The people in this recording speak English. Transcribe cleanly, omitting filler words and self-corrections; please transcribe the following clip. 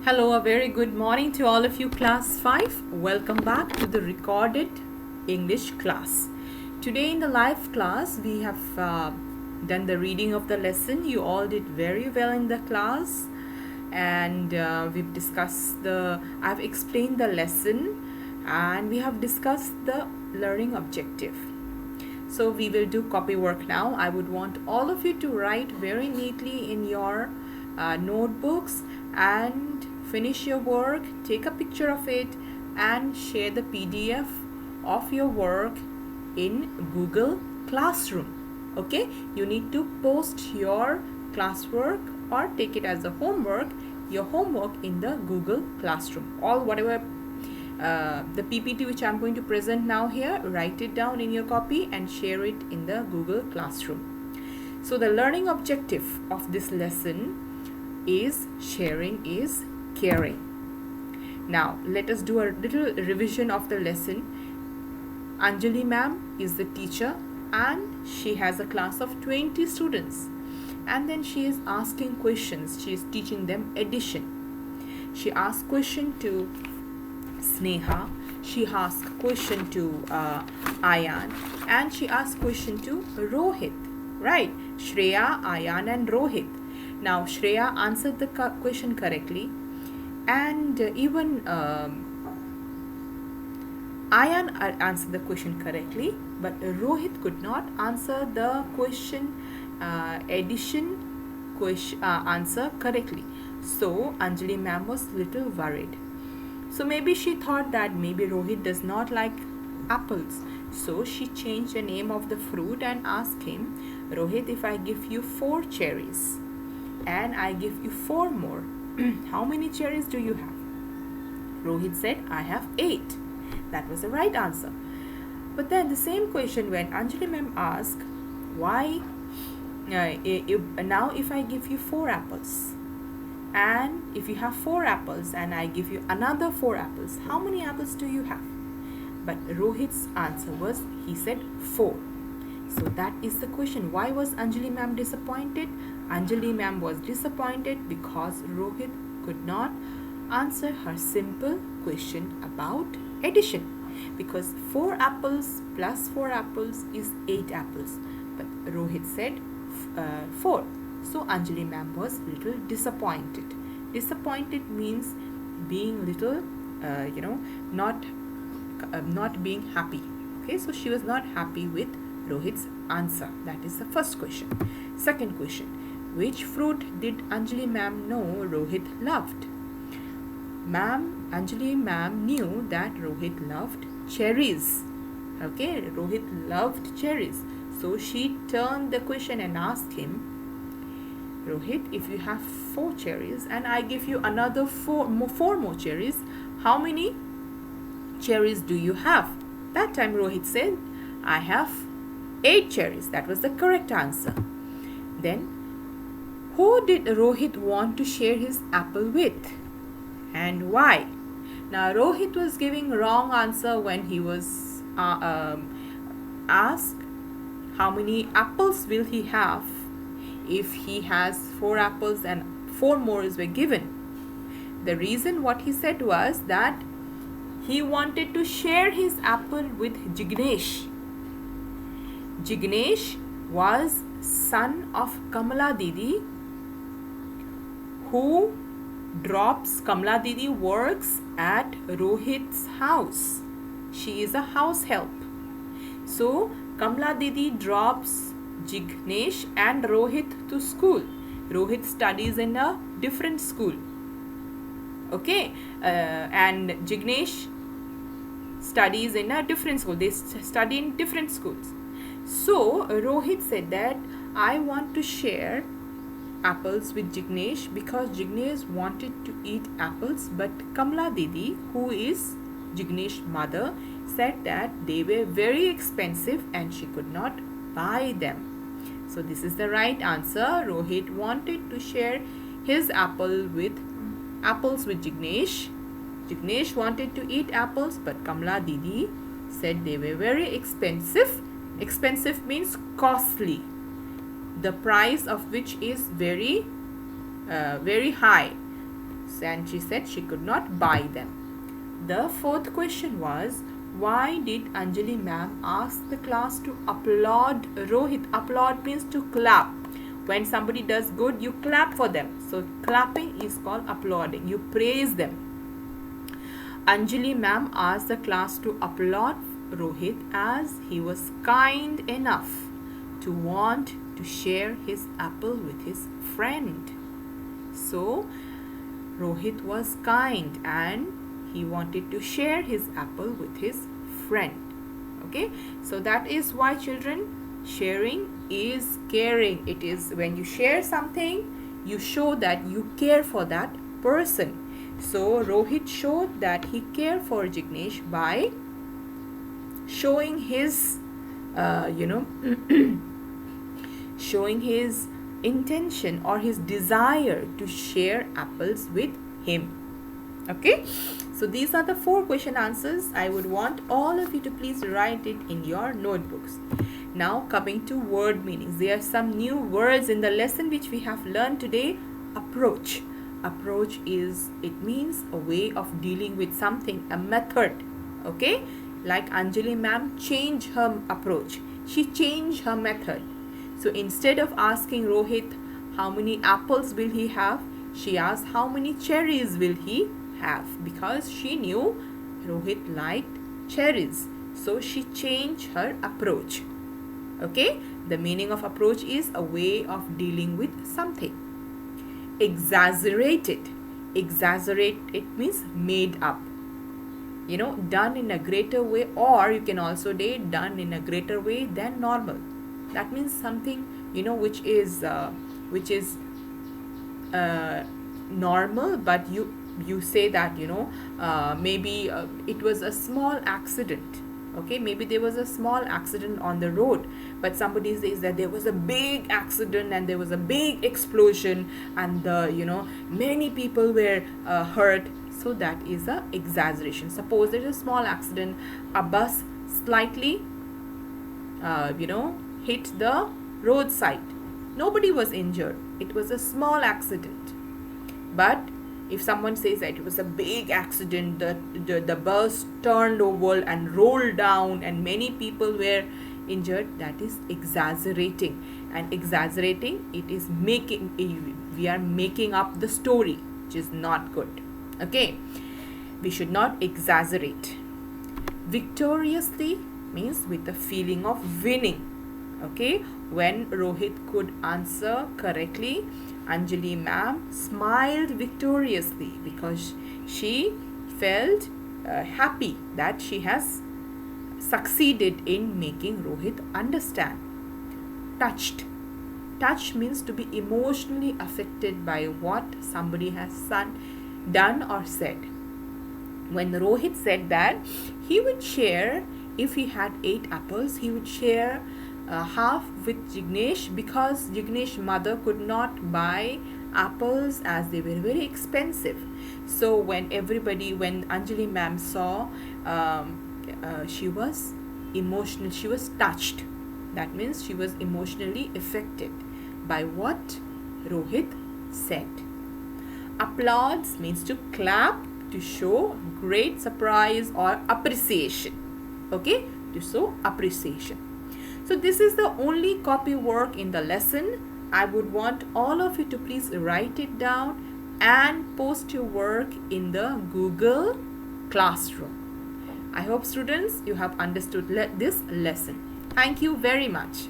Hello, a very good morning to all of you, Class 5. Welcome back to the recorded English class. Today in the live class, we have done the reading of the lesson. You all did very well in the class, and we've discussed I've explained the lesson, and we have discussed the learning objective. So we will do copy work now. I would want all of you to write very neatly in your notebooks and finish your work, take a picture of it and share the PDF of your work in Google Classroom. Okay, you need to post your classwork or take it as a homework, your homework in the Google Classroom. All whatever the PPT which I'm going to present now here, write it down in your copy and share it in the Google Classroom. So the learning objective of this lesson is sharing is caring. Now let us do a little revision of the lesson. Anjali ma'am is the teacher and she has a class of 20 students, and then she is asking questions. She is teaching them addition. She asked question to Sneha, she asked question to Ayan, and she asked question to Rohit, right? Shreya, Ayan and Rohit. Now Shreya answered the question correctly, and even Ayan answered the question correctly, but Rohit could not answer the question addition question answer correctly. So Anjali ma'am was little worried. So maybe she thought that maybe Rohit does not like apples. So she changed the name of the fruit and asked him, Rohit, if I give you 4 cherries and I give you 4 more, how many cherries do you have? Rohit said, I have 8. That was the right answer. But then the same question when Anjali ma'am asked, why now if I give you 4 apples, and if you have 4 apples and I give you another 4 apples, how many apples do you have? But Rohit's answer was, he said 4. So that is the question. Why was Anjali ma'am disappointed? Anjali ma'am was disappointed because Rohit could not answer her simple question about addition. Because 4 apples plus 4 apples is 8 apples. But Rohit said 4. So Anjali ma'am was little disappointed. Disappointed means being little, not being happy. Okay, so she was not happy with Rohit's answer. That is the first question. Second question, which fruit did Anjali ma'am know Rohit loved? Anjali ma'am knew that Rohit loved cherries. Okay, Rohit loved cherries. So she turned the question and asked him, Rohit, if you have 4 cherries and I give you another 4 more cherries, how many cherries do you have? That time Rohit said, I have 8 cherries. That was the correct answer. Then, who did Rohit want to share his apple with and why? Now Rohit was giving wrong answer when he was asked how many apples will he have if he has 4 apples and 4 more were given. The reason what he said was that he wanted to share his apple with Jignesh. Jignesh was son of Kamala Didi, who drops. Kamala Didi works at Rohit's house. She is a house help. So Kamala Didi drops Jignesh and Rohit to school. Rohit studies in a different school. Okay, and Jignesh studies in a different school. They study in different schools. So Rohit said that I want to share apples with Jignesh because Jignesh wanted to eat apples, but Kamala Didi, who is Jignesh's mother, said that they were very expensive and she could not buy them. So this is the right answer. Rohit wanted to share his apples with Jignesh. Jignesh wanted to eat apples, but Kamala Didi said they were very expensive. Expensive means costly. The price of which is very high. and she said she could not buy them. The fourth question was, why did Anjali ma'am ask the class to applaud Rohit? Applaud means to clap. When somebody does good, you clap for them. So clapping is called applauding. You praise them. Anjali ma'am asked the class to applaud Rohit as he was kind enough to want to share his apple with his friend. So Rohit was kind and he wanted to share his apple with his friend. Okay, so that is why, children, sharing is caring. It is when you share something, you show that you care for that person. So Rohit showed that he cared for Jignesh by showing his showing his intention or his desire to share apples with him. Okay, so these are the 4 question answers. I would want all of you to please write it in your notebooks. Now coming to word meanings, there are some new words in the lesson which we have learned today. Approach. Approach is, it means a way of dealing with something, a method. Okay, like Anjali ma'am changed her approach. She changed her method. So instead of asking Rohit how many apples will he have, she asked how many cherries will he have, because she knew Rohit liked cherries. So she changed her approach. Okay, the meaning of approach is a way of dealing with something. Exaggerated. Exaggerate, it means made up. Done in a greater way, or you can also say done in a greater way than normal. That means something, which is normal, but you say that, maybe it was a small accident. Okay, maybe there was a small accident on the road, but somebody says that there was a big accident and there was a big explosion and many people were hurt. So that is a exaggeration. Suppose there is a small accident, a bus slightly hit the roadside. Nobody was injured. It was a small accident. But if someone says that it was a big accident, the bus turned over and rolled down and many people were injured, that is exaggerating. And exaggerating, it is we are making up the story, which is not good. Okay, we should not exaggerate. Victoriously means with the feeling of winning. Okay, when Rohit could answer correctly, Anjali ma'am smiled victoriously because she felt happy that she has succeeded in making Rohit understand. Touched. Touch means to be emotionally affected by what somebody has done or said. When Rohit said that he would share, if he had 8 apples, he would share half with Jignesh, because Jignesh's mother could not buy apples as they were very expensive. So when Anjali ma'am saw, she was emotional, she was touched. That means she was emotionally affected by what Rohit said. Applause means to clap, to show great surprise or appreciation. Okay, to show appreciation. So this is the only copy work in the lesson. I would want all of you to please write it down and post your work in the Google Classroom. I hope, students, you have understood this lesson. Thank you very much.